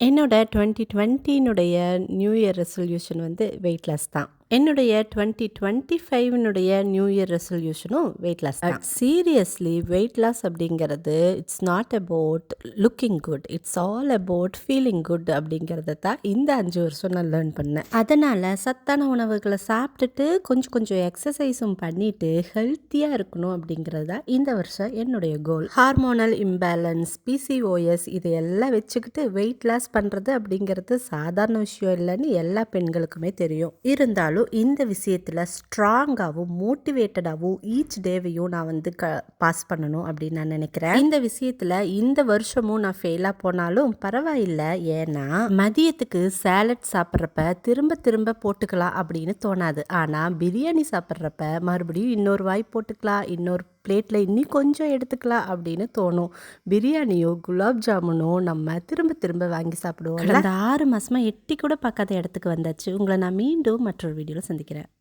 என்னோட 2020னுடைய new year resolution வந்து weight loss தான். என்னுடைய 2025னுடைய நியூ இயர் ரெசல்யூஷனும் வெயிட் லாஸ் தான். சீரியஸ்லி வெயிட் லாஸ் அப்படிங்கிறது it's not about looking good, it's all about feeling good அப்படிங்கிறத தான் இந்த 5 வருஷம் நான் லேர்ன் பண்ணேன். அதனால் சத்தான உணவுகளை சாப்பிட்டுட்டு கொஞ்சம் கொஞ்சம் எக்ஸசைஸும் பண்ணிட்டு ஹெல்த்தியாக இருக்கணும் அப்படிங்கிறது தான் இந்த வருஷம் என்னுடைய கோல். ஹார்மோனல் இம்பேலன்ஸ், பிசிஓஎஸ் இதையெல்லாம் வச்சுக்கிட்டு வெயிட் லாஸ் பண்ணுறது அப்படிங்கிறது சாதாரண விஷயம் இல்லைன்னு எல்லா பெண்களுக்குமே தெரியும். இருந்தாலும் இந்த விஷயத்தில் ஸ்ட்ராங்காகவும் மோட்டிவேட்டடாகவும் ஈச் டேவையும் நான் வந்து பாஸ் பண்ணணும் அப்படின்னு நான் நினைக்கிறேன். இந்த விஷயத்தில் இந்த வருஷமும் நான் ஃபெயிலாக போனாலும் பரவாயில்லை. ஏன்னா மதியத்துக்கு சாலட் சாப்பிட்றப்ப திரும்ப திரும்ப போட்டுக்கலாம் அப்படின்னு தோணாது. ஆனால் பிரியாணி சாப்பிட்றப்ப மறுபடியும் இன்னொரு வாய் போட்டுக்கலாம், இன்னொரு பிளேட்டில் இன்னும் கொஞ்சம் எடுத்துக்கலாம் அப்படின்னு தோணும். பிரியாணியோ குலாப் ஜாமுனோ நம்ம திரும்ப திரும்ப வாங்கி சாப்பிடுவோம். கடந்த 6 மாதமாக எட்டி கூட பார்க்காத இடத்துக்கு வந்தாச்சு. உங்களை நான் மீண்டும் மற்றொரு வீடியோவில் சந்திக்கிறேன்.